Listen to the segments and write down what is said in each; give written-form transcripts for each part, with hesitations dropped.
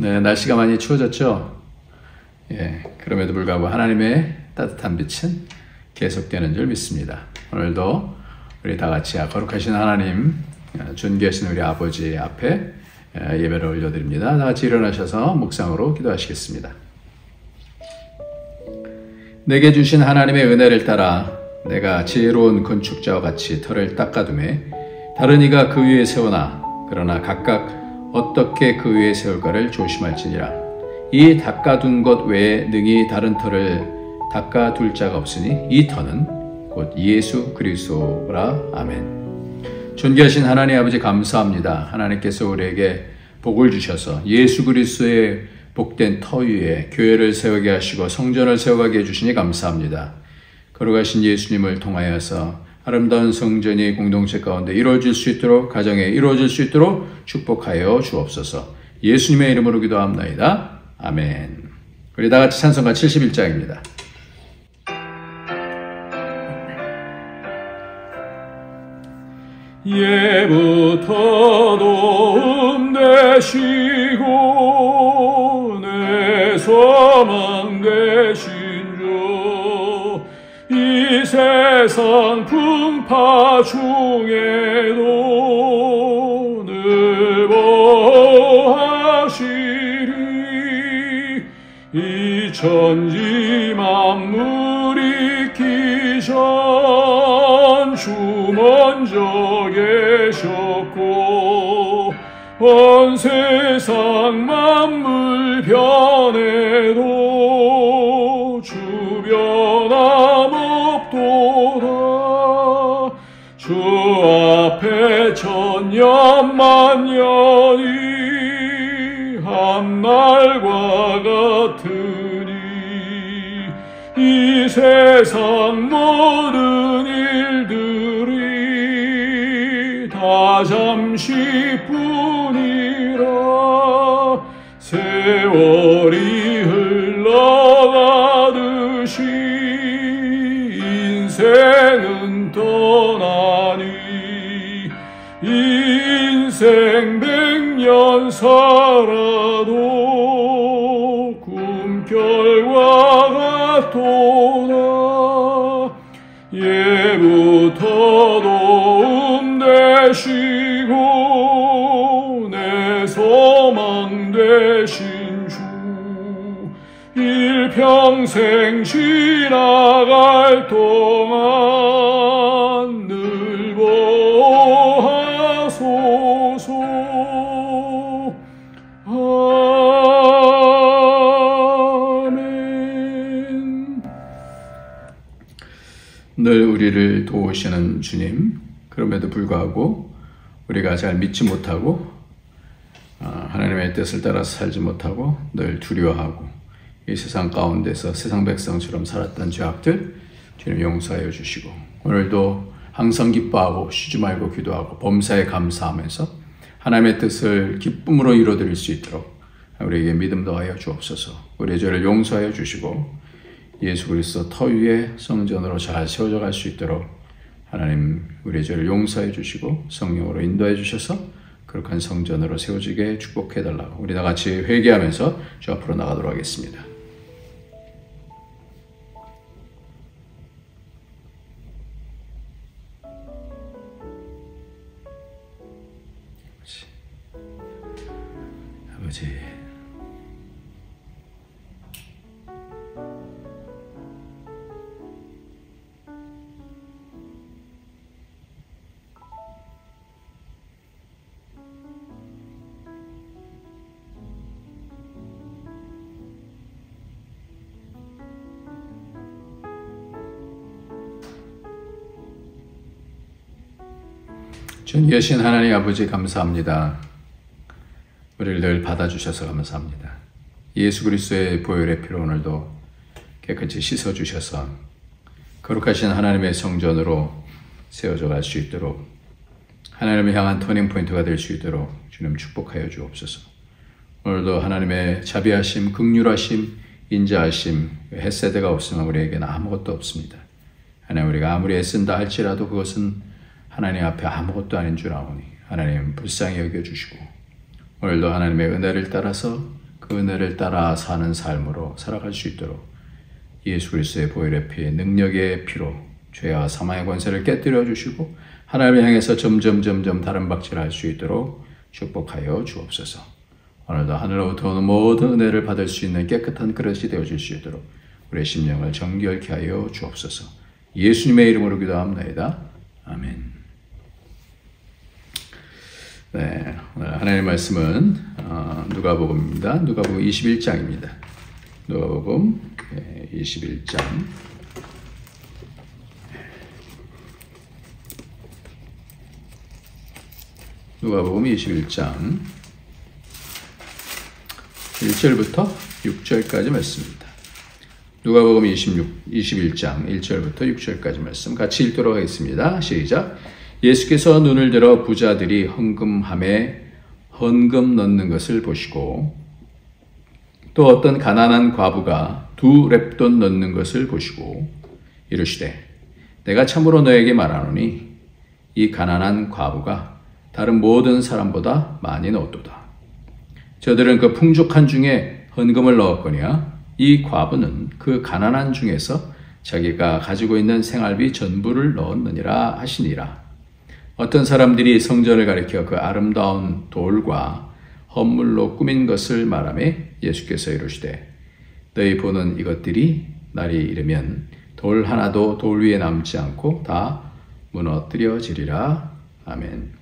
네, 날씨가 많이 추워졌죠? 예, 그럼에도 불구하고 하나님의 따뜻한 빛은 계속되는 줄 믿습니다. 오늘도 우리 다 같이 거룩하신 하나님, 존귀하신 우리 아버지 앞에 예배를 올려드립니다. 다 같이 일어나셔서 묵상으로 기도하시겠습니다. 내게 주신 하나님의 은혜를 따라 내가 지혜로운 건축자와 같이 터를 닦아두매 다른 이가 그 위에 세우나 그러나 각각 어떻게 그 위에 세울까를 조심할지니라. 이 닦아둔 것 외에 능히 다른 터를 닦아둘 자가 없으니 이 터는 곧 예수 그리스도라. 아멘. 존귀하신 하나님 아버지 감사합니다. 하나님께서 우리에게 복을 주셔서 예수 그리스도의 복된 터 위에 교회를 세우게 하시고 성전을 세워가게 해주시니 감사합니다. 거룩하신 예수님을 통하여서 아름다운 성전이 공동체 가운데 이루어질 수 있도록, 가정에 이루어질 수 있도록 축복하여 주옵소서. 예수님의 이름으로 기도합나이다. 아멘. 우리 다 같이 찬송가 71장입니다. 예부터 도움 되시고 내 소망 되신 주, 이 세상 풍파 중에도 늘 보호하시리. 이 천지 만물 있기 전 주 먼저 계셨고 온 세상 만물 변해도 주변함 없도다. 주 앞에 천년 만년이 한날과 같으니 이 세상 모든 일들이 다 잠시뿐이라. 세월이 흘러가듯이 인생은 떠나니 인생 100년 살아도 꿈결과 같도다. 예부터 도움 되시고 내 소망 되신 주, 일평생 지나갈 동안 늘 보호하소서. 아멘. 늘 우리를 도우시는 주님, 그럼에도 불구하고 우리가 잘 믿지 못하고 하나님의 뜻을 따라서 살지 못하고 늘 두려워하고 이 세상 가운데서 세상 백성처럼 살았던 죄악들 주님 용서하여 주시고, 오늘도 항상 기뻐하고 쉬지 말고 기도하고 범사에 감사하면서 하나님의 뜻을 기쁨으로 이루어드릴 수 있도록 우리에게 믿음 더하여 주옵소서. 우리의 죄를 용서하여 주시고 예수 그리스도 터 위에 성전으로 잘 세워져 갈 수 있도록 하나님 우리의 죄를 용서해 주시고 성령으로 인도해 주셔서 거룩한 성전으로 세워지게 축복해 달라고 우리 다 같이 회개하면서 주 앞으로 나가도록 하겠습니다. 아버지, 존귀하신 하나님 아버지 감사합니다. 우리를 늘 받아주셔서 감사합니다. 예수 그리스도의 보혈의 피로 오늘도 깨끗이 씻어주셔서 거룩하신 하나님의 성전으로 세워져 갈 수 있도록, 하나님을 향한 터닝포인트가 될 수 있도록 주님 축복하여 주옵소서. 오늘도 하나님의 자비하심, 긍휼하심, 인자하심, 헷세대가 없으면 우리에게는 아무것도 없습니다. 하나님, 우리가 아무리 애쓴다 할지라도 그것은 하나님 앞에 아무것도 아닌 줄 아오니 하나님 불쌍히 여겨주시고, 오늘도 하나님의 은혜를 따라서 그 은혜를 따라 사는 삶으로 살아갈 수 있도록 예수 그리스도의 보혈의 피, 능력의 피로 죄와 사망의 권세를 깨뜨려 주시고 하나님을 향해서 점점 다른 박질할 수 있도록 축복하여 주옵소서. 오늘도 하늘로부터 오는 모든 은혜를 받을 수 있는 깨끗한 그릇이 되어줄 수 있도록 우리의 심령을 정결케 하여 주옵소서. 예수님의 이름으로 기도합니다. 아멘. 네, 오늘 하나님의 말씀은 누가복음입니다. 누가복음 21장입니다. 누가복음 21장. 누가복음 21장 1절부터 6절까지 말씀입니다. 누가복음 21장 1절부터 6절까지 말씀 같이 읽도록 하겠습니다. 시작. 예수께서 눈을 들어 부자들이 헌금함에 헌금 넣는 것을 보시고 또 어떤 가난한 과부가 2렙돈 넣는 것을 보시고 이르시되 내가 참으로 너에게 말하노니 이 가난한 과부가 다른 모든 사람보다 많이 넣었도다. 저들은 그 풍족한 중에 헌금을 넣었거니와 이 과부는 그 가난한 중에서 자기가 가지고 있는 생활비 전부를 넣었느니라 하시니라. 어떤 사람들이 성전을 가리켜 그 아름다운 돌과 헌물로 꾸민 것을 말하며 예수께서 이르시되 너희 보는 이것들이 날이 이르면 돌 하나도 돌 위에 남지 않고 다 무너뜨려지리라. 아멘.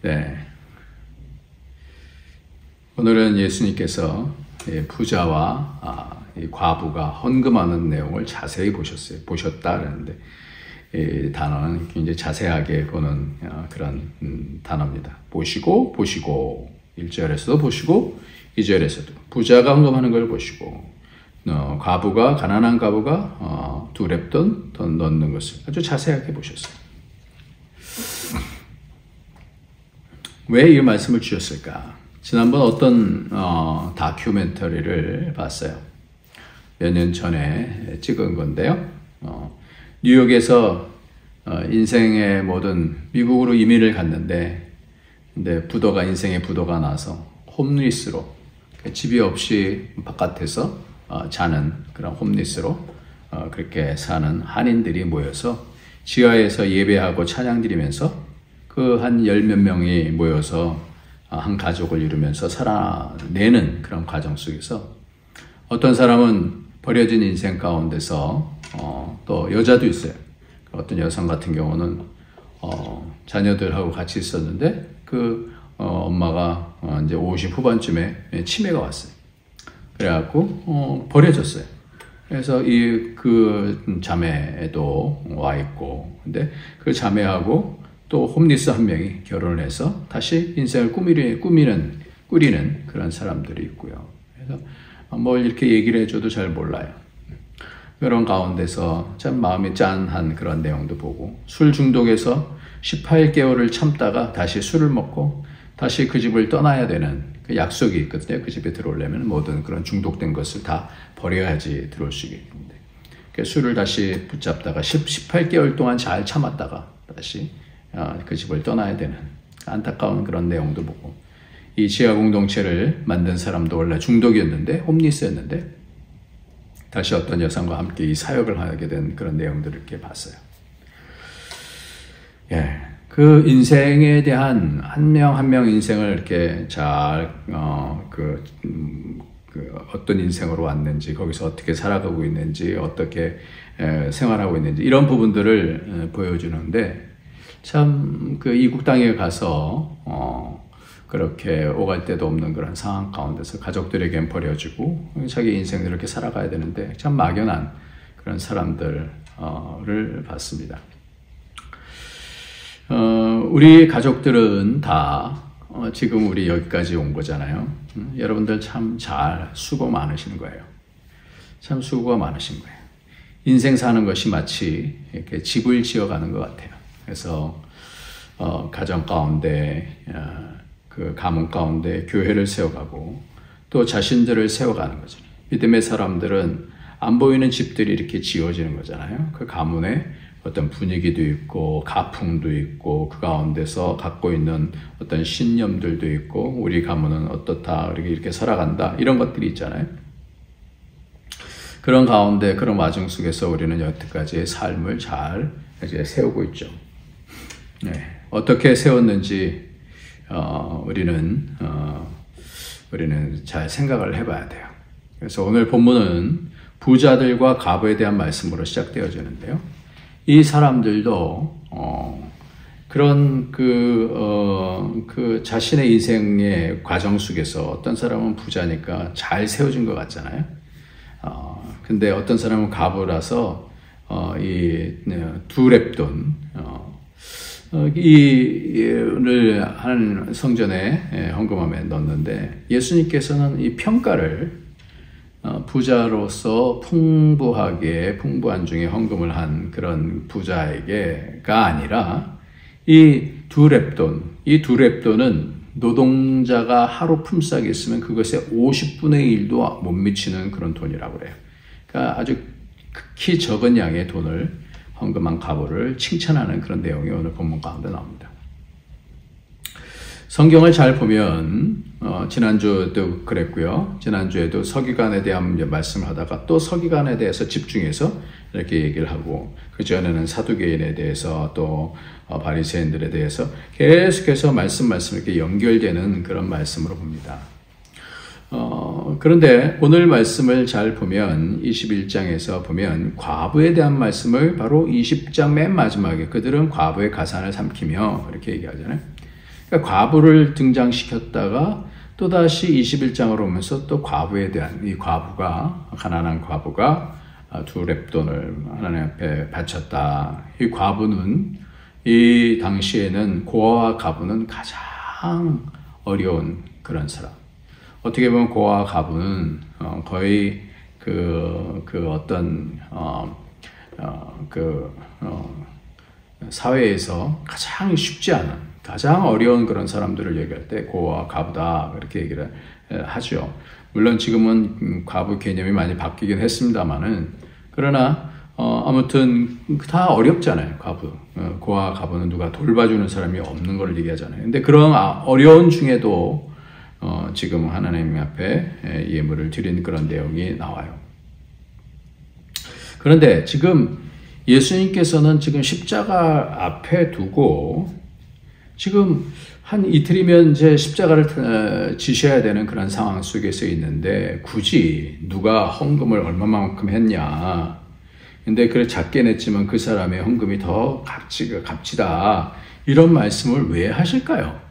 네. 오늘은 예수님께서 부자와 이 과부가 헌금하는 내용을 자세히 보셨다 그러는데 이 단어는 굉장히 자세하게 보는 그런 단어입니다. 보시고 1절에서도 보시고 2절에서도 부자가 헌금하는 걸 보시고 가난한 과부가 2렙돈 돈 넣는 것을 아주 자세하게 보셨어요. 왜 이 말씀을 주셨을까? 지난번 어떤 다큐멘터리를 봤어요. 몇 년 전에 찍은 건데요. 뉴욕에서 인생의 모든 미국으로 이민을 갔는데 근데 인생의 부도가 나서 홈리스로 집이 없이 바깥에서 자는 그런 홈리스로 그렇게 사는 한인들이 모여서 지하에서 예배하고 찬양 드리면서 그 한 10몇 명이 모여서 한 가족을 이루면서 살아내는 그런 과정 속에서 어떤 사람은 버려진 인생 가운데서 또 여자도 있어요. 어떤 여성 같은 경우는 자녀들하고 같이 있었는데 그 엄마가 이제 50 후반쯤에 치매가 왔어요. 그래갖고 버려졌어요. 그래서 그 자매도 와 있고, 근데 그 자매하고 또 홈리스 한 명이 결혼을 해서 다시 인생을 꾸리는 그런 사람들이 있고요. 그래서 뭘 이렇게 얘기를 해줘도 잘 몰라요. 그런 가운데서 참 마음이 짠한 그런 내용도 보고 술 중독에서 18개월을 참다가 다시 술을 먹고 다시 그 집을 떠나야 되는 그 약속이 있거든요. 그 집에 들어오려면 모든 그런 중독된 것을 다 버려야지 들어올 수 있는데 술을 다시 붙잡다가 18개월 동안 잘 참았다가 다시 그 집을 떠나야 되는 안타까운 그런 내용도 보고 이 지하 공동체를 만든 사람도 원래 중독이었는데 홈리스였는데 다시 어떤 여성과 함께 이 사역을 하게 된 그런 내용들을 이렇게 봤어요. 예, 그 인생에 대한 한 명 한 명 인생을 이렇게 잘 어떤 인생으로 왔는지 거기서 어떻게 살아가고 있는지 어떻게 생활하고 있는지 이런 부분들을 보여주는데 참 그 이국 땅에 가서 그렇게 오갈 데도 없는 그런 상황 가운데서 가족들에겐 버려지고 자기 인생을 이렇게 살아가야 되는데 참 막연한 그런 사람들을 봤습니다. 우리 가족들은 다 지금 우리 여기까지 온 거잖아요. 여러분들 참 수고 많으신 거예요. 참 수고가 많으신 거예요. 인생 사는 것이 마치 이렇게 집을 지어가는 것 같아요. 그래서 가정 가운데 그 가문 가운데 교회를 세워가고 또 자신들을 세워가는 거죠. 믿음의 사람들은 안 보이는 집들이 이렇게 지어지는 거잖아요. 그 가문에 어떤 분위기도 있고 가풍도 있고 그 가운데서 갖고 있는 어떤 신념들도 있고 우리 가문은 어떻다 이렇게 살아간다 이런 것들이 있잖아요. 그런 가운데 그런 와중 속에서 우리는 여태까지의 삶을 잘 이제 세우고 있죠. 네. 어떻게 세웠는지 우리는 잘 생각을 해봐야 돼요. 그래서 오늘 본문은 부자들과 과부에 대한 말씀으로 시작되어지는데요. 이 사람들도 그런 그 자신의 인생의 과정 속에서 어떤 사람은 부자니까 잘 세워진 것 같잖아요. 근데 어떤 사람은 과부라서 이 두 렙돈 이를 한 성전에 헌금함에 넣었는데 예수님께서는 이 평가를 부자로서 풍부한 중에 헌금을 한 그런 부자에게가 아니라 이 두 렙돈은 노동자가 하루 품삯이 있으면 그것의 50분의 1도 못 미치는 그런 돈이라고 그래요. 그러니까 아주 극히 적은 양의 돈을 헌금한 과부를 칭찬하는 그런 내용이 오늘 본문 가운데 나옵니다. 성경을 잘 보면 지난주도 그랬고요. 지난주에도 서기관에 대한 말씀을 하다가 또 서기관에 대해서 집중해서 이렇게 얘기를 하고 그 전에는 사두개인에 대해서 또 바리새인들에 대해서 계속해서 말씀 이렇게 연결되는 그런 말씀으로 봅니다. 그런데 오늘 말씀을 잘 보면 21장에서 보면 과부에 대한 말씀을 바로 20장 맨 마지막에 그들은 과부의 가산을 삼키며 이렇게 얘기하잖아요. 그러니까 과부를 등장시켰다가 또다시 21장으로 오면서 또 과부에 대한 이 과부가 가난한 과부가 두 렙돈을 하나님 앞에 바쳤다. 이 과부는 이 당시에는 고아와 과부는 가장 어려운 그런 사람. 어떻게 보면 고아와 과부는 거의 사회에서 가장 쉽지 않은 가장 어려운 그런 사람들을 얘기할 때 고아와 과부다 이렇게 얘기를 하죠. 물론 지금은 과부 개념이 많이 바뀌긴 했습니다만은 그러나 아무튼 다 어렵잖아요. 고아와 과부는 누가 돌봐주는 사람이 없는 걸 얘기하잖아요. 근데 그런 어려운 중에도 지금 하나님 앞에 예물을 드린 그런 내용이 나와요. 그런데 지금 예수님께서는 지금 십자가 앞에 두고 지금 한 이틀이면 이제 십자가를 지셔야 되는 그런 상황 속에서 있는데 굳이 누가 헌금을 얼마만큼 했냐. 근데 그래 작게 냈지만 그 사람의 헌금이 더 값지다. 이런 말씀을 왜 하실까요?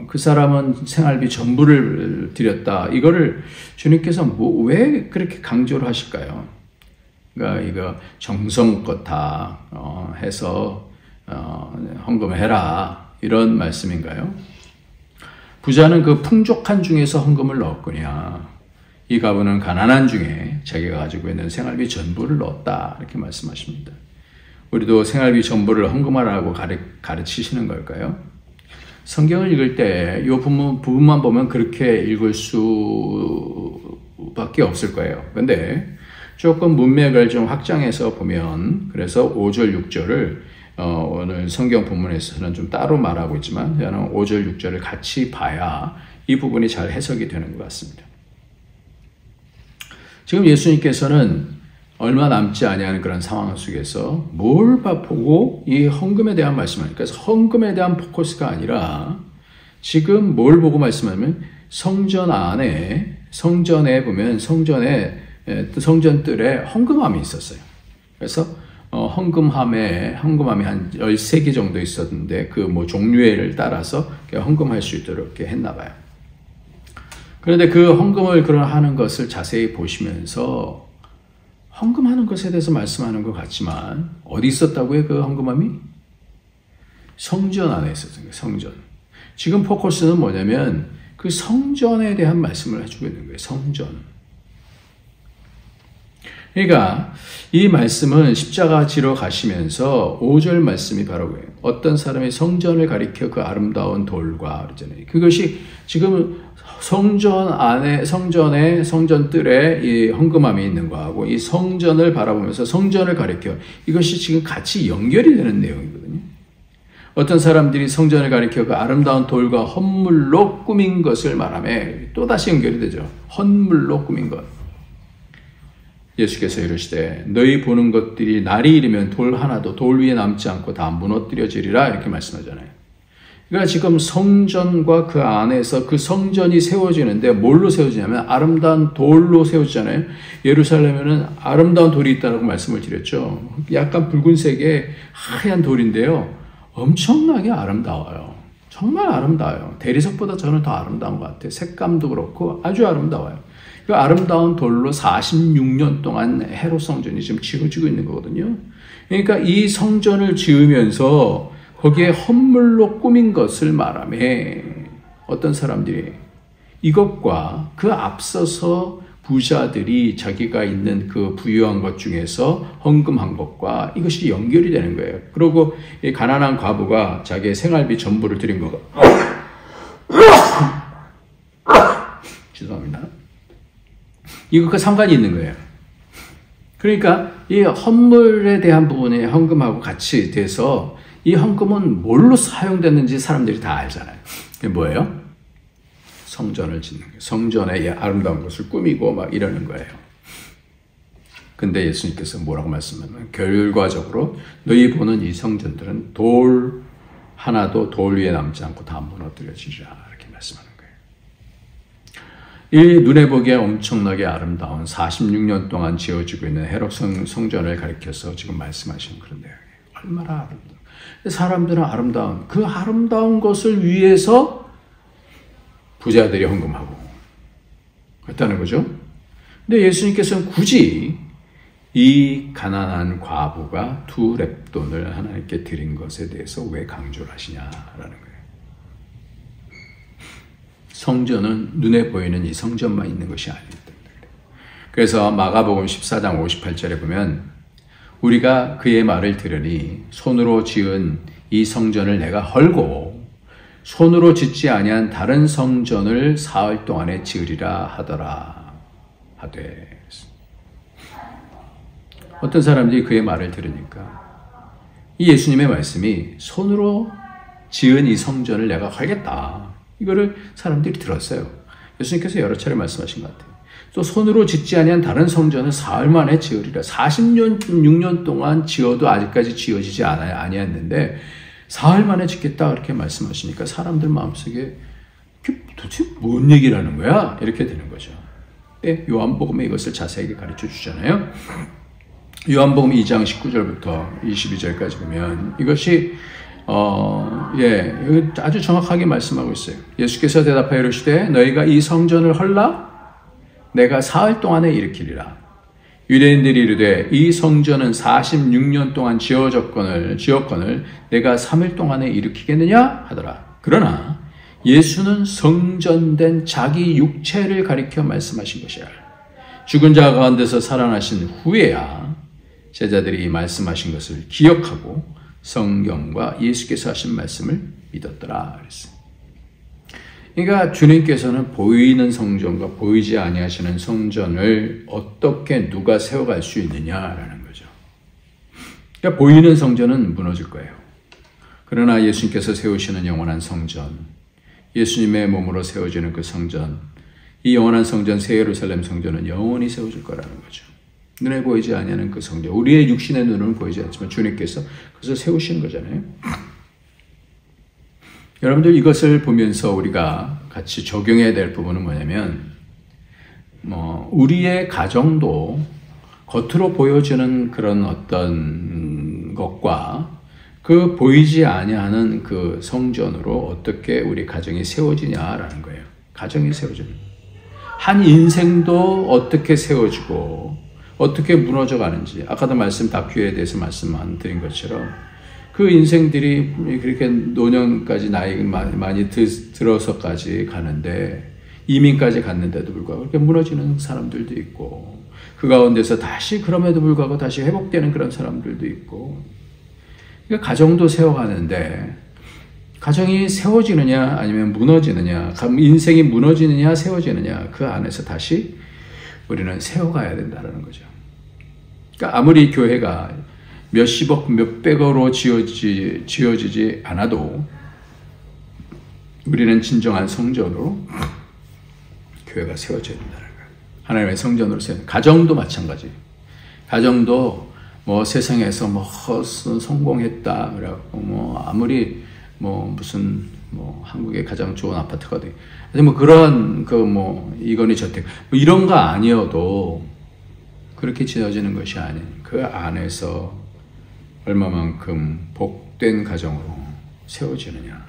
그 사람은 생활비 전부를 드렸다. 이거를 주님께서 왜 그렇게 강조를 하실까요? 그러니까 이거 정성껏 다 해서 헌금을 해라 이런 말씀인가요? 부자는 그 풍족한 중에서 헌금을 넣었거냐 이 과부는 가난한 중에 자기가 가지고 있는 생활비 전부를 넣었다 이렇게 말씀하십니다. 우리도 생활비 전부를 헌금하라고 가르치시는 걸까요? 성경을 읽을 때 이 부분만 보면 그렇게 읽을 수밖에 없을 거예요. 근데 조금 문맥을 좀 확장해서 보면 그래서 5절 6절을 오늘 성경 본문에서는 좀 따로 말하고 있지만 저는 5절 6절을 같이 봐야 이 부분이 잘 해석이 되는 것 같습니다. 지금 예수님께서는 얼마 남지 아니하는 그런 상황 속에서 뭘 보고 이 헌금에 대한 말씀을 하니까 그래서 헌금에 대한 포커스가 아니라 지금 뭘 보고 말씀하면 성전에 보면 성전 뜰에 헌금함이 있었어요. 그래서 헌금함에 한 13개 정도 있었는데 그 종류를 따라서 헌금할 수 있도록 이렇게 했나 봐요. 그런데 그 헌금을 하는 것을 자세히 보시면서 헌금하는 것에 대해서 말씀하는 것 같지만 어디 있었다고요? 그 헌금함이? 성전 안에 있었던 거예요. 성전. 지금 포커스는 뭐냐면 그 성전에 대한 말씀을 해주고 있는 거예요. 성전. 그러니까 이 말씀은 십자가 지러 가시면서 5절 말씀이 바로 그래요. 어떤 사람이 성전을 가리켜 그 아름다운 돌과 그러잖아요. 그것이 지금 성전 안에 성전 뜰에 이 헌금함이 있는 거하고 이 성전을 바라보면서 성전을 가리켜 이것이 지금 같이 연결이 되는 내용이거든요. 어떤 사람들이 성전을 가리켜 그 아름다운 돌과 헌물로 꾸민 것을 말하며 또다시 연결이 되죠. 헌물로 꾸민 것. 예수께서 이르시되 너희 보는 것들이 날이 이르면 돌 하나도 돌 위에 남지 않고 다 무너뜨려지리라 이렇게 말씀하잖아요. 그러니까 지금 성전과 그 안에서 그 성전이 세워지는데 뭘로 세워지냐면 아름다운 돌로 세워지잖아요. 예루살렘에는 아름다운 돌이 있다고 말씀을 드렸죠. 약간 붉은색의 하얀 돌인데요. 엄청나게 아름다워요. 정말 아름다워요. 대리석보다 저는 더 아름다운 것 같아요. 색감도 그렇고 아주 아름다워요. 그 아름다운 돌로 46년 동안 헤롯 성전이 지금 지어지고 있는 거거든요. 그러니까 이 성전을 지으면서 거기에 헌물로 꾸민 것을 말하며 어떤 사람들이 이것과 그 앞서서 부자들이 자기가 있는 그 부유한 것 중에서 헌금한 것과 이것이 연결이 되는 거예요. 그리고 이 가난한 과부가 자기의 생활비 전부를 드린 거가 죄송합니다. 이것과 상관이 있는 거예요. 그러니까 이 헌물에 대한 부분이 헌금하고 같이 돼서 이 헌금은 뭘로 사용됐는지 사람들이 다 알잖아요. 이게 뭐예요? 성전을 짓는 거예요. 성전의 아름다운 것을 꾸미고 막 이러는 거예요. 근데 예수님께서 뭐라고 말씀하냐면 결과적으로 너희 보는 이 성전들은 돌 하나도 돌 위에 남지 않고 다 무너뜨려지리라 이렇게 말씀하는 거예요. 이 눈에 보기에 엄청나게 아름다운 46년 동안 지어지고 있는 헤롯 성전을 가리켜서 지금 말씀하시는 그런 내용이에요. 얼마나 아름다워. 사람들은 그 아름다운 것을 위해서 부자들이 헌금하고 그랬다는 거죠. 근데 예수님께서는 굳이 이 가난한 과부가 2렙돈을 하나님께 드린 것에 대해서 왜 강조를 하시냐라는 거예요. 성전은 눈에 보이는 이 성전만 있는 것이 아니기 때문에. 그래서 마가복음 14장 58절에 보면 우리가 그의 말을 들으니 손으로 지은 이 성전을 내가 헐고 손으로 짓지 아니한 다른 성전을 사흘 동안에 지으리라 하더라 하되. 어떤 사람들이 그의 말을 들으니까 이 예수님의 말씀이 손으로 지은 이 성전을 내가 헐겠다. 이거를 사람들이 들었어요. 예수님께서 여러 차례 말씀하신 것 같아요. 또 손으로 짓지 아니한 다른 성전을 사흘 만에 지으리라. 6년 동안 지어도 아직까지 지어지지 아니었는데 사흘 만에 짓겠다 그렇게 말씀하시니까 사람들 마음속에 도대체 뭔 얘기를 하는 거야? 이렇게 되는 거죠. 네, 요한복음에 이것을 자세하게 가르쳐 주잖아요. 요한복음 2장 19절부터 22절까지 보면 이것이 아주 정확하게 말씀하고 있어요. 예수께서 대답하여 이르시되 너희가 이 성전을 헐라? 내가 사흘 동안에 일으키리라. 유대인들이 이르되 이 성전은 46년 동안 지었거늘 내가 3일 동안에 일으키겠느냐 하더라. 그러나 예수는 성전된 자기 육체를 가리켜 말씀하신 것이야. 죽은 자 가운데서 살아나신 후에야 제자들이 말씀하신 것을 기억하고 성경과 예수께서 하신 말씀을 믿었더라 그랬어요. 그러니까 주님께서는 보이는 성전과 보이지 아니하시는 성전을 어떻게 누가 세워갈 수 있느냐라는 거죠. 그러니까 보이는 성전은 무너질 거예요. 그러나 예수님께서 세우시는 영원한 성전, 예수님의 몸으로 세워지는 그 성전, 이 영원한 성전, 새 예루살렘 성전은 영원히 세워질 거라는 거죠. 눈에 보이지 아니하는 그 성전, 우리의 육신의 눈은 보이지 않지만 주님께서 그것을 세우시는 거잖아요. 여러분들 이것을 보면서 우리가 같이 적용해야 될 부분은 뭐냐면 우리의 가정도 겉으로 보여지는 그런 어떤 것과 그 보이지 아니하는 그 성전으로 어떻게 우리 가정이 세워지냐라는 거예요. 가정이 세워지는 한 인생도 어떻게 세워지고 어떻게 무너져 가는지 아까도 다큐에 대해서 말씀 드린 것처럼 그 인생들이 그렇게 노년까지 나이 많이 들어서까지 가는데 이민까지 갔는데도 불구하고 그렇게 무너지는 사람들도 있고 그 가운데서 다시 그럼에도 불구하고 다시 회복되는 그런 사람들도 있고, 그러니까 가정도 세워가는데 가정이 세워지느냐 아니면 무너지느냐, 인생이 무너지느냐 세워지느냐, 그 안에서 다시 우리는 세워가야 된다는 거죠. 그러니까 아무리 교회가 몇십억 몇백억으로 지어지지 않아도 우리는 진정한 성전으로 교회가 세워져야 된다는 거예요. 하나님의 성전으로 세워야. 가정도 마찬가지. 가정도 뭐 세상에서 뭐 성공했다 그래갖고 뭐 아무리 뭐 무슨 뭐 한국의 가장 좋은 아파트가 돼. 뭐 그런 그 뭐 이건희 저택 뭐 이런 거 아니어도 그렇게 지어지는 것이 아닌 그 안에서 얼마만큼 복된 가정으로 세워지느냐.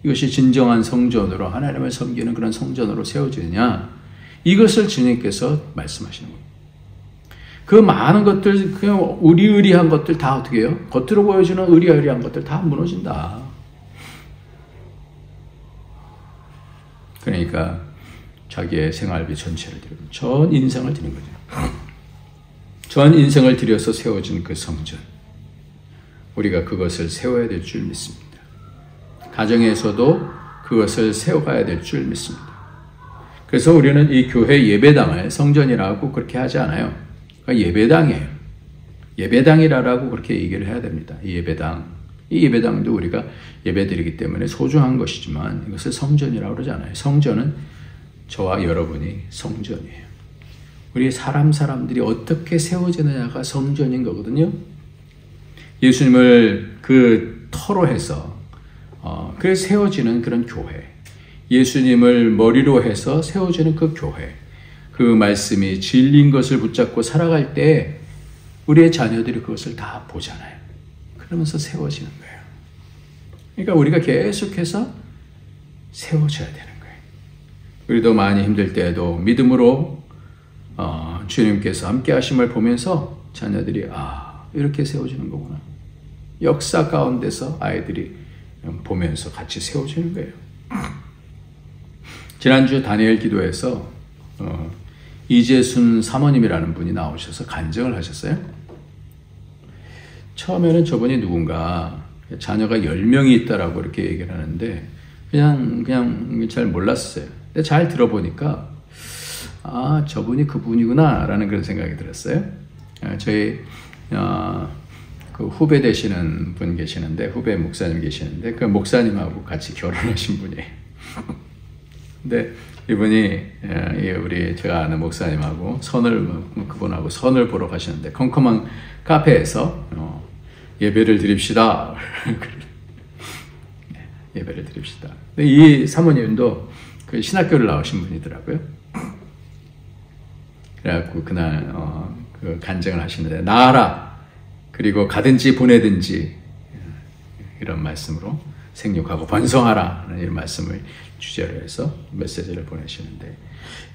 이것이 진정한 성전으로 하나님을 섬기는 그런 성전으로 세워지느냐. 이것을 주님께서 말씀하시는 겁니다. 그 많은 것들, 그냥 의리의리한 것들 다 어떻게 해요? 겉으로 보여주는 의리의리한 것들 다 무너진다. 그러니까 자기의 생활비 전체를 드리고 전 인생을 드린 거죠. 전 인생을 들여서 세워진 그 성전. 우리가 그것을 세워야 될 줄 믿습니다. 가정에서도 그것을 세워가야 될 줄 믿습니다. 그래서 우리는 이 교회 예배당을 성전이라고 그렇게 하지 않아요. 그러니까 예배당이에요. 예배당이라고 그렇게 얘기를 해야 됩니다. 이 예배당도 우리가 예배드리기 때문에 소중한 것이지만 이것을 성전이라고 그러지 않아요. 성전은 저와 여러분이 성전이에요. 우리 사람들이 어떻게 세워지느냐가 성전인 거거든요. 예수님을 그 터로 해서 그래서 세워지는 그런 교회, 예수님을 머리로 해서 세워지는 그 교회, 그 말씀이 진리인 것을 붙잡고 살아갈 때 우리의 자녀들이 그것을 다 보잖아요. 그러면서 세워지는 거예요. 그러니까 우리가 계속해서 세워져야 되는 거예요. 우리도 많이 힘들 때에도 믿음으로 주님께서 함께 하심을 보면서 자녀들이 이렇게 세워지는 거구나. 역사 가운데서 아이들이 보면서 같이 세워지는 거예요. 지난주 다니엘 기도에서 이재순 사모님이라는 분이 나오셔서 간증을 하셨어요. 처음에는 저분이 누군가 자녀가 10명이 있다라고 이렇게 얘기를 하는데 그냥 잘 몰랐어요. 근데 잘 들어보니까 저분이 그분이구나 라는 그런 생각이 들었어요. 저희 그 후배 되시는 분 계시는데, 후배 목사님 계시는데 그 목사님하고 같이 결혼하신 분이에요. 근데 이분이 제가 아는 목사님하고 그분하고 선을 보러 가시는데 컴컴한 카페에서 예배를 드립시다. 예배를 드립시다. 근데 이 사모님도 그 신학교를 나오신 분이더라고요. 그래갖고 그날 그 간증을 하시는데 나아라. 그리고 가든지 보내든지 이런 말씀으로 생육하고 번성하라 하는 이런 말씀을 주제로 해서 메시지를 보내시는데,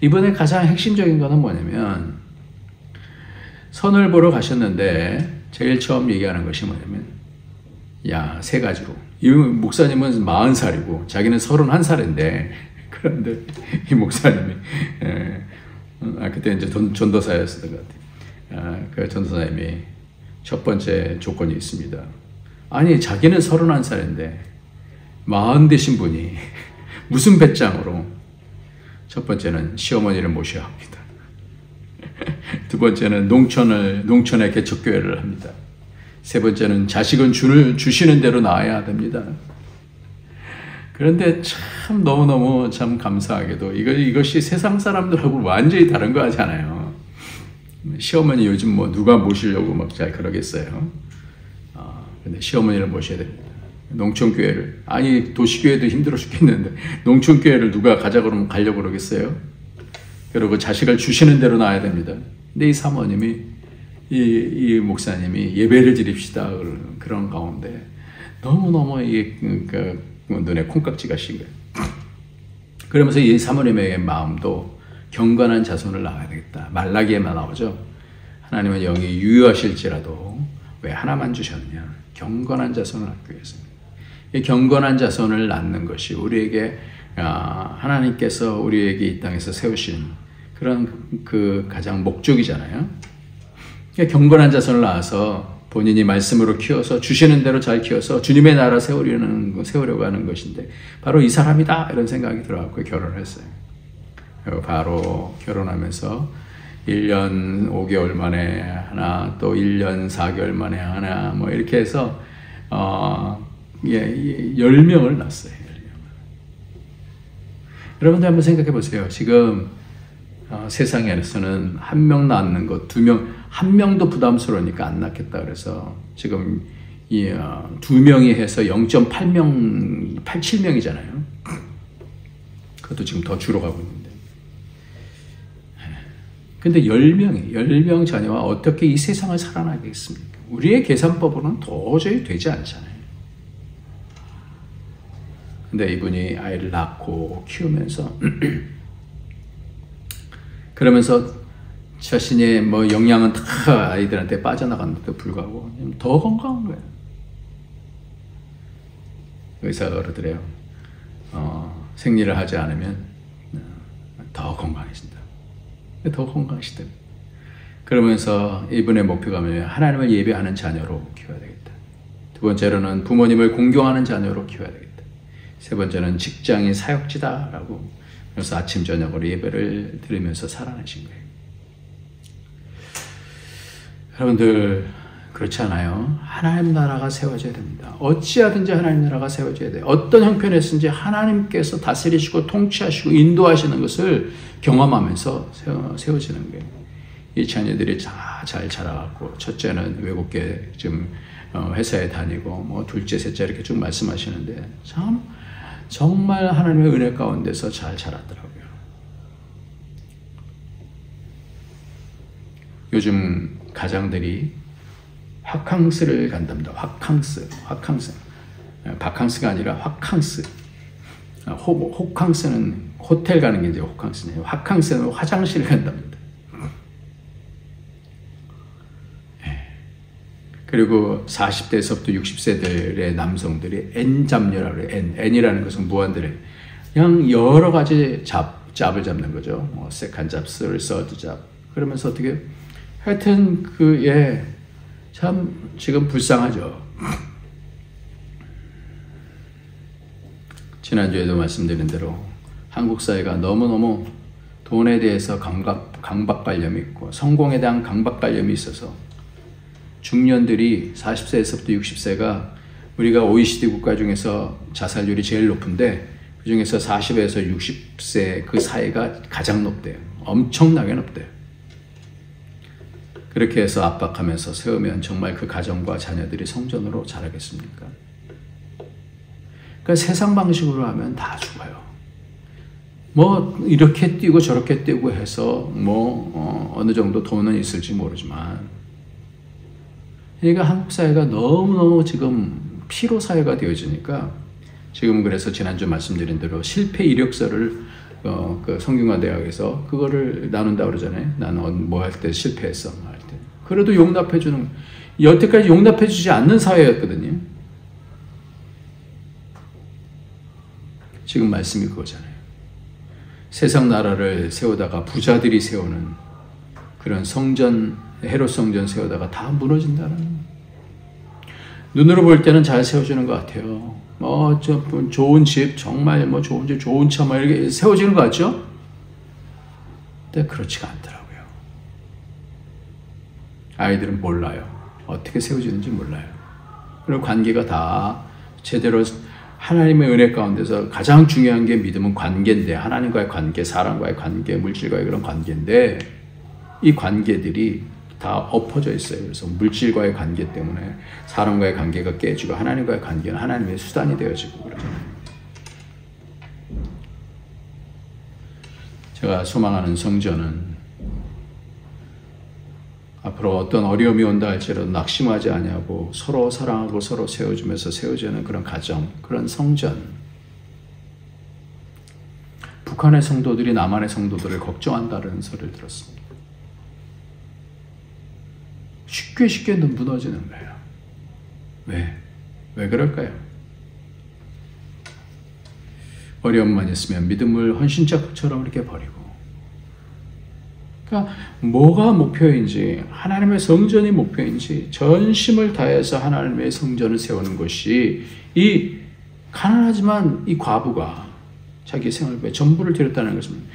이번에 가장 핵심적인 거는 뭐냐면 선을 보러 가셨는데 제일 처음 얘기하는 것이 뭐냐면 세 가지로. 이 목사님은 40살이고 자기는 31살인데 그런데 이 목사님이 그때 이제 전도사였었던 것 같아요. 그 전도사님이 첫 번째 조건이 있습니다. 아니 자기는 31살인데 40 되신 분이 무슨 배짱으로. 첫 번째는 시어머니를 모셔야 합니다. 두 번째는 농촌에 개척교회를 합니다. 세 번째는 자식은 주시는 대로 낳아야 됩니다. 그런데 참 너무너무 참 감사하게도 이것이 세상 사람들하고 완전히 다른 거 하잖아요. 시어머니 요즘 뭐 누가 모시려고 막 잘 그러겠어요. 근데 시어머니를 모셔야 됩니다. 농촌교회를, 아니 도시교회도 힘들어 죽겠는데 농촌교회를 누가 가자고 그러면 가려고 그러겠어요. 그리고 자식을 주시는 대로 낳아야 됩니다. 근데 이 사모님이 이 목사님이 예배를 드립시다 그런 가운데 너무너무 눈에 콩깍지가 씌인 거예요. 그러면서 이 사모님의 마음도 경건한 자손을 낳아야 되겠다. 말라기에만 나오죠. 하나님은 영이 유효하실지라도 왜 하나만 주셨느냐. 경건한 자손을 낳기 위해서입니다. 이 경건한 자손을 낳는 것이 우리에게 하나님께서 우리에게 이 땅에서 세우신 그런 그 가장 목적이잖아요. 그러니까 경건한 자손을 낳아서 본인이 말씀으로 키워서 주시는 대로 잘 키워서 주님의 나라 세우려고 하는 것인데 바로 이 사람이다 이런 생각이 들어갖고 결혼을 했어요. 그리고 바로 결혼하면서 1년 5개월 만에 하나, 또 1년 4개월 만에 하나, 뭐 이렇게 해서 10명을 낳았어요. 10명을. 여러분들 한번 생각해 보세요. 지금 세상에서는 한 명 낳는 것, 2명, 한 명도 부담스러우니까 안 낳겠다 그래서 지금 이 2명이 해서 0.8명, 87명이잖아요. 그것도 지금 더 줄어가고 있는데. 근데 10명 자녀와 어떻게 이 세상을 살아나겠습니까? 우리의 계산법으로는 도저히 되지 않잖아요. 근데 이분이 아이를 낳고 키우면서 그러면서 자신의 뭐 영양은 다 아이들한테 빠져나갔는데도 불구하고 더 건강한 거예요. 의사가 그러더래요. 생리를 하지 않으면 더 건강해진다. 더 건강하시더라고요. 그러면서 이분의 목표가 뭐냐면 하나님을 예배하는 자녀로 키워야 되겠다. 두 번째로는 부모님을 공경하는 자녀로 키워야 되겠다. 세 번째는 직장이 사역지다라고 그래서 아침 저녁으로 예배를 드리면서 살아내신 거예요. 여러분들 그렇지 않아요? 하나님 나라가 세워져야 됩니다. 어찌하든지 하나님 나라가 세워져야 돼요. 어떤 형편에서든지 하나님께서 다스리시고 통치하시고 인도하시는 것을 경험하면서 세워지는 거예요. 이 자녀들이 잘 자라갖고 첫째는 외국계 지금 회사에 다니고 뭐 둘째, 셋째 이렇게 쭉 말씀하시는데 참 정말 하나님의 은혜 가운데서 잘 자랐더라고요. 요즘 가장들이 화캉스를 간답니다. 화캉스. 바캉스가 아니라 화캉스. 호캉스는 호텔 가는 게 이제 호캉스네요. 화캉스는 화장실 간답니다. 그리고 40대에서부터 60세들의 남성들이 N잡녀라고 해요. N이라는 것은 무한대래. 그냥 여러 가지 잡을 잡는 거죠. 뭐 세컨 잡, 서드 잡. 그러면서 어떻게 하여튼 참 지금 불쌍하죠. 지난주에도 말씀드린 대로 한국 사회가 너무너무 돈에 대해서 강박관념이 있고 성공에 대한 강박관념이 있어서 중년들이 40세에서부터 60세가 우리가 OECD 국가 중에서 자살률이 제일 높은데 그 중에서 40에서 60세 그 사이가 가장 높대요. 엄청나게 높대요. 그렇게 해서 압박하면서 세우면 정말 그 가정과 자녀들이 성전으로 자라겠습니까? 그러니까 세상 방식으로 하면 다 죽어요. 뭐 이렇게 뛰고 저렇게 뛰고 해서 어느 정도 돈은 있을지 모르지만 그러니까 한국 사회가 너무너무 지금 피로 사회가 되어지니까 지금 그래서 지난주 말씀드린 대로 실패 이력서를 그 성균관대학에서 그거를 나눈다 그러잖아요. 나는 뭐 할 때 실패했어 할 때. 그래도 용납해주는 여태까지 용납해주지 않는 사회였거든요. 지금 말씀이 그거잖아요. 세상 나라를 세우다가 부자들이 세우는 그런 성전, 헤롯 성전 세우다가 다 무너진다는. 눈으로 볼 때는 잘 세워지는 것 같아요. 좋은 집, 정말 좋은 집, 좋은 차, 이렇게 세워지는 것 같죠? 근데 그렇지가 않더라고요. 아이들은 몰라요. 어떻게 세워지는지 몰라요. 그리고 관계가 다 제대로 하나님의 은혜 가운데서 가장 중요한 게 믿음은 관계인데, 하나님과의 관계, 사람과의 관계, 물질과의 그런 관계인데, 이 관계들이 다 엎어져 있어요. 그래서 물질과의 관계 때문에 사람과의 관계가 깨지고 하나님과의 관계는 하나님의 수단이 되어지고 그러잖아요. 제가 소망하는 성전은 앞으로 어떤 어려움이 온다 할지라도 낙심하지 아니하고 서로 사랑하고 서로 세워주면서 세워지는 그런 가정, 그런 성전. 북한의 성도들이 남한의 성도들을 걱정한다는 소리를 들었습니다. 쉽게 무너지는 거예요. 왜 그럴까요? 어려움만 있으면 믿음을 헌신자처럼 이렇게 버리고 그러니까 뭐가 목표인지, 하나님의 성전이 목표인지 전심을 다해서 하나님의 성전을 세우는 것이, 이 가난하지만 이 과부가 자기 생활비에 전부를 드렸다는 것입니다.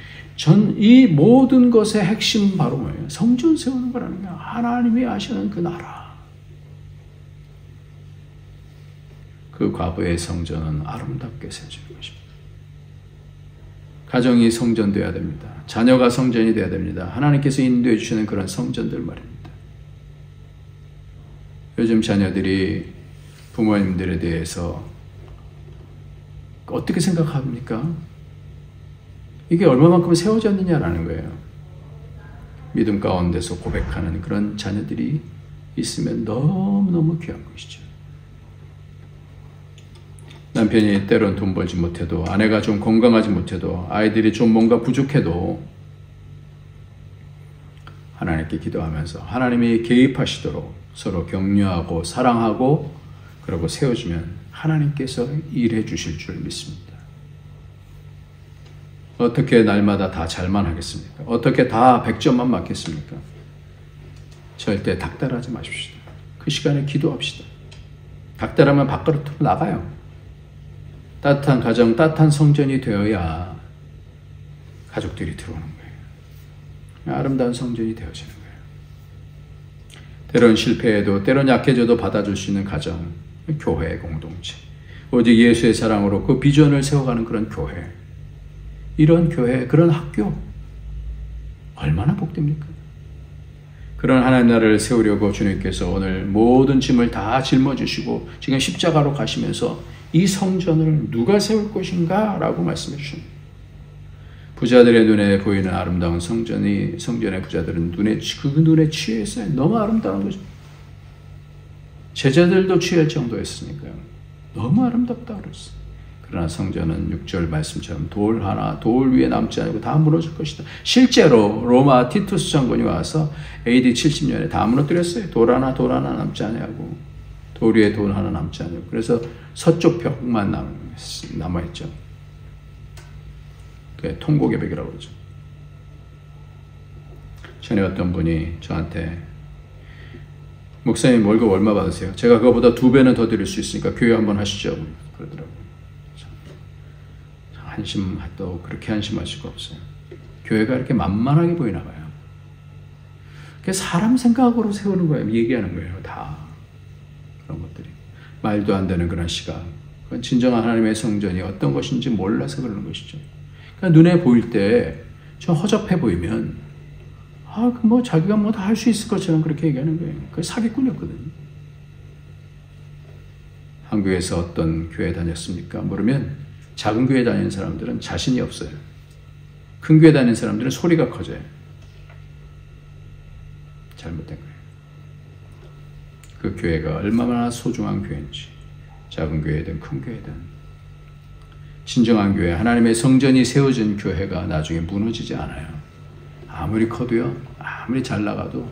이 모든 것의 핵심은 바로 뭐예요? 성전 세우는 거라는 거예요. 하나님이 하시는 그 나라. 그 과부의 성전은 아름답게 세워지는 것입니다. 가정이 성전되어야 됩니다. 자녀가 성전이 되어야 됩니다. 하나님께서 인도해 주시는 그런 성전들 말입니다. 요즘 자녀들이 부모님들에 대해서 어떻게 생각합니까? 이게 얼마만큼 세워졌느냐라는 거예요. 믿음 가운데서 고백하는 그런 자녀들이 있으면 너무너무 귀한 것이죠. 남편이 때론 돈 벌지 못해도, 아내가 좀 건강하지 못해도, 아이들이 좀 뭔가 부족해도 하나님께 기도하면서 하나님이 개입하시도록 서로 격려하고 사랑하고 그러고 세워주면 하나님께서 일해 주실 줄 믿습니다. 어떻게 날마다 다 잘만 하겠습니까? 어떻게 다 100점만 맞겠습니까? 절대 닥달하지 마십시오. 그 시간에 기도합시다. 닥달하면 밖으로 나가요. 따뜻한 가정, 따뜻한 성전이 되어야 가족들이 들어오는 거예요. 아름다운 성전이 되어지는 거예요. 때론 실패해도, 때론 약해져도 받아줄 수 있는 가정, 교회 공동체, 오직 예수의 사랑으로 그 비전을 세워가는 그런 교회, 이런 교회, 그런 학교, 얼마나 복됩니까? 그런 하나님 나라를 세우려고 주님께서 오늘 모든 짐을 다 짊어지시고 지금 십자가로 가시면서 이 성전을 누가 세울 것인가? 라고 말씀해 주십니다. 부자들의 눈에 보이는 아름다운 성전의 부자들은 그 눈에 취해서 너무 아름다운 거죠. 제자들도 취할 정도였으니까요. 너무 아름답다 그랬어요. 그러나 성전은 6절 말씀처럼 돌 위에 남지 않고 다 무너질 것이다. 실제로 로마 티투스 장군이 와서 AD 70년에 다 무너뜨렸어요. 돌 하나 남지 않냐고. 돌 위에 돌 하나 남지 않냐고. 그래서 서쪽 벽만 남아있죠. 그게 통곡의 벽이라고 그러죠. 전에 어떤 분이 저한테 목사님 월급 얼마 받으세요? 제가 그거보다 2배는 더 드릴 수 있으니까 교회 한번 하시죠. 그러더라고요. 한심도 그렇게 한심할 수가 없어요. 교회가 이렇게 만만하게 보이나 봐요. 그게 사람 생각으로 세우는 거예요. 얘기하는 거예요. 다. 그런 것들이. 말도 안 되는 그런 시각. 그건 진정한 하나님의 성전이 어떤 것인지 몰라서 그러는 것이죠. 그러니까 눈에 보일 때 좀 허접해 보이면 자기가 뭐 다 할 수 있을 것처럼 그렇게 얘기하는 거예요. 그게 사기꾼이었거든요. 한국에서 어떤 교회 다녔습니까? 물으면 작은 교회 다니는 사람들은 자신이 없어요. 큰 교회 다니는 사람들은 소리가 커져요. 잘못된 거예요. 그 교회가 얼마나 소중한 교회인지, 작은 교회든 큰 교회든 진정한 교회, 하나님의 성전이 세워진 교회가 나중에 무너지지 않아요. 아무리 커도요, 아무리 잘 나가도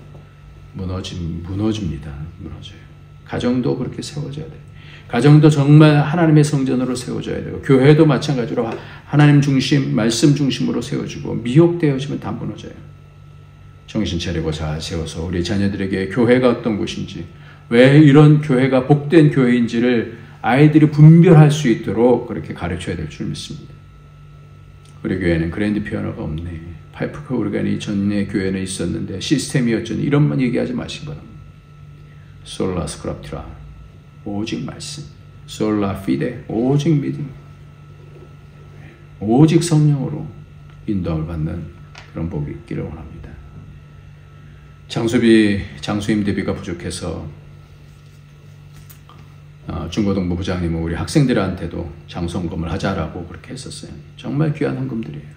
무너집니다. 무너져요. 가정도 그렇게 세워져야 돼요. 가정도 정말 하나님의 성전으로 세워져야 되고, 교회도 마찬가지로 하나님 중심, 말씀 중심으로 세워지고, 미혹되어지면 다 무너져요. 정신 차리고 잘 세워서 우리 자녀들에게 교회가 어떤 곳인지, 왜 이런 교회가 복된 교회인지를 아이들이 분별할 수 있도록 그렇게 가르쳐야 될 줄 믿습니다. 우리 교회는 그랜드 피아노가 없네. 파이프 오르간이 전에 교회는 있었는데 시스템이었죠. 이런만 얘기하지 마시기 바랍니다. 솔라 스크랍티라, 오직 말씀. 솔라 피데, 오직 믿음. 오직 성령으로 인도함을 받는 그런 복이 있기를 원합니다. 장수임 대비가 부족해서 중고등부 부장님은 우리 학생들한테도 장수헌금을 하자라고 그렇게 했었어요. 정말 귀한 헌금들이에요.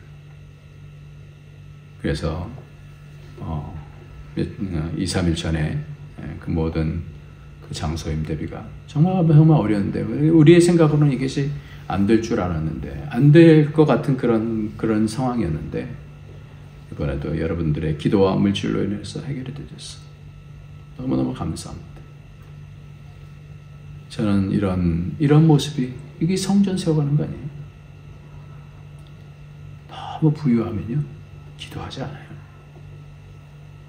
그래서 2, 3일 전에 그 모든 그 장소임 대비가 정말 어려운데, 우리의 생각으로는 이것이 안 될 줄 알았는데, 안 될 것 같은 그런 상황이었는데, 이번에도 여러분들의 기도와 물질로 인해서 해결이 되었어요. 너무너무 감사합니다. 저는 이런 모습이, 이게 성전 세워가는 거 아니에요? 너무 부유하면요, 기도하지 않아요.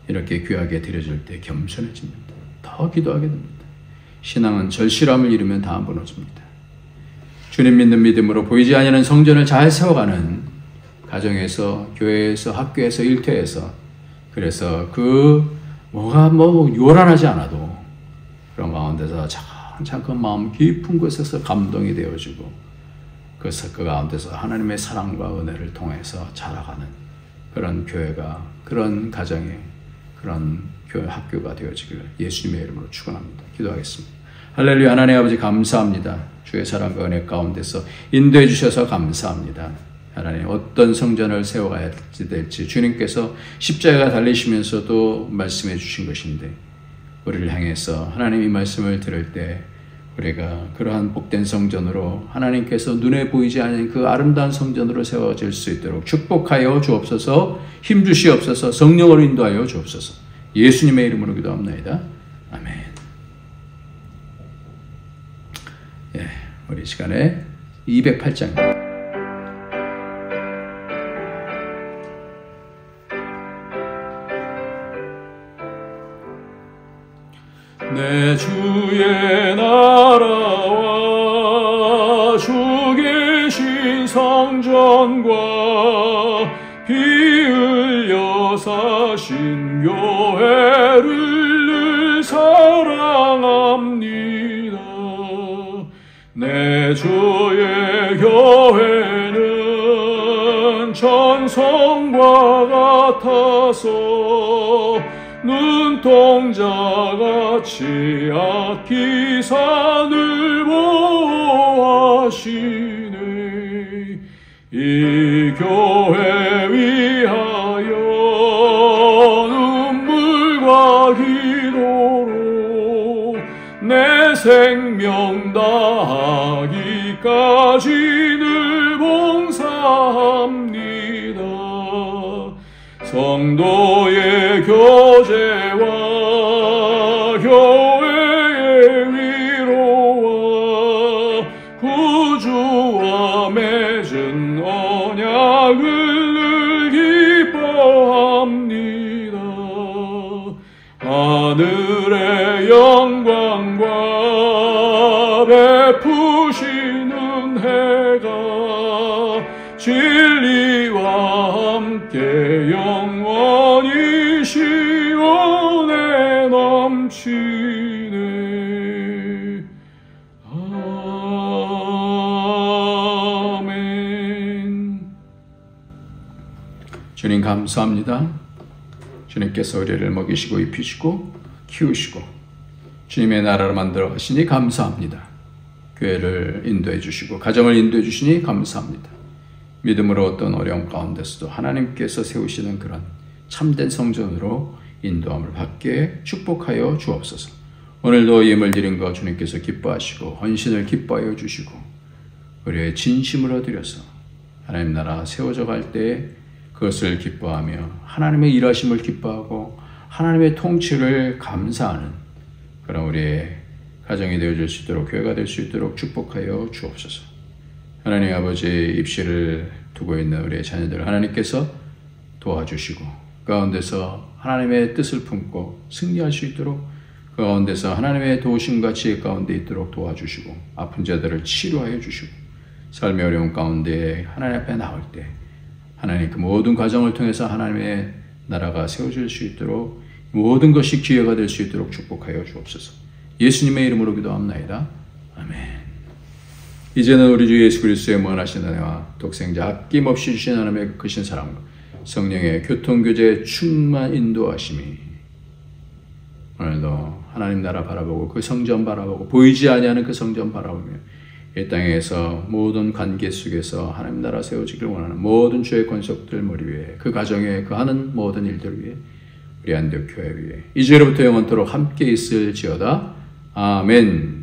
이렇게 귀하게 드려질 때 겸손해집니다. 더 기도하게 됩니다. 신앙은 절실함을 이루면 다 무너집니다. 주님 믿는 믿음으로 보이지 아니하는 성전을 잘 세워가는 가정에서, 교회에서, 학교에서, 일터에서, 그래서 뭐가 요란하지 않아도 그런 가운데서 차근차근 마음 깊은 곳에서 감동이 되어지고 그 가운데서 하나님의 사랑과 은혜를 통해서 자라가는 그런 교회가, 그런 가정의 그런 교회 학교가 되어지기를 예수님의 이름으로 축원합니다. 기도하겠습니다. 할렐루야. 하나님 아버지 감사합니다. 주의 사랑과 은혜 가운데서 인도해 주셔서 감사합니다. 하나님, 어떤 성전을 세워가야 될지 주님께서 십자가가 달리시면서도 말씀해 주신 것인데, 우리를 향해서 하나님 이 말씀을 들을 때 우리가 그러한 복된 성전으로, 하나님께서 눈에 보이지 않는 그 아름다운 성전으로 세워질 수 있도록 축복하여 주옵소서. 힘주시옵소서. 성령으로 인도하여 주옵소서. 예수님의 이름으로 기도합니다. 아멘. 예, 우리 시간에 208장입니다. 내 주의 나라와 주 계신 성전과 피 흘려 사신 교회를 늘 사랑합니다. 내 주의 교회는 천성과 같아서 눈동자같이 아끼사 늘 보호하시네. 이 교회 위하여 눈물과 기도로 내 생명 다하기까지 늘 봉사합니다. 성도의 교제와 교회의 위로와 구주와 맺은 언약을 늘 기뻐합니다. 하늘의 영광과 베푸시는 해가 진리와 함께 영원히 시온에 넘치네. 아멘. 주님 감사합니다. 주님께서 우리를 먹이시고 입히시고 키우시고 주님의 나라를 만들어 가시니 감사합니다. 교회를 인도해 주시고 가정을 인도해 주시니 감사합니다. 믿음으로 어떤 어려움 가운데서도 하나님께서 세우시는 그런 참된 성전으로 인도함을 받게 축복하여 주옵소서. 오늘도 예물 드린 거 주님께서 기뻐하시고 헌신을 기뻐하여 주시고 우리의 진심으로 드려서 하나님 나라 세워져 갈 때 그것을 기뻐하며 하나님의 일하심을 기뻐하고 하나님의 통치를 감사하는 그런 우리의 가정이 되어질 수 있도록, 교회가 될 수 있도록 축복하여 주옵소서. 하나님 아버지, 입시를 두고 있는 우리의 자녀들 하나님께서 도와주시고 그 가운데서 하나님의 뜻을 품고 승리할 수 있도록, 그 가운데서 하나님의 도우심과 지혜 가운데 있도록 도와주시고 아픈 자들을 치료하여 주시고 삶의 어려운 가운데 하나님 앞에 나올 때 하나님 그 모든 과정을 통해서 하나님의 나라가 세워질 수 있도록 모든 것이 기회가 될 수 있도록 축복하여 주옵소서. 예수님의 이름으로 기도합나이다. 아멘. 이제는 우리 주 예수 그리스도의 무한하신 은혜와 독생자 아낌없이 주신 하나님의 크신 사랑과 성령의 교통교제 충만 인도하심이 오늘도 하나님 나라 바라보고 그 성전 바라보고 보이지 아니하는 그 성전 바라보며 이 땅에서 모든 관계 속에서 하나님 나라 세워지기를 원하는 모든 주의 권속들 머리 위에 그 가정에 그 하는 모든 일들 위에 우리 안디옥 교회 위에 이제로부터 영원토록 함께 있을지어다. 아멘.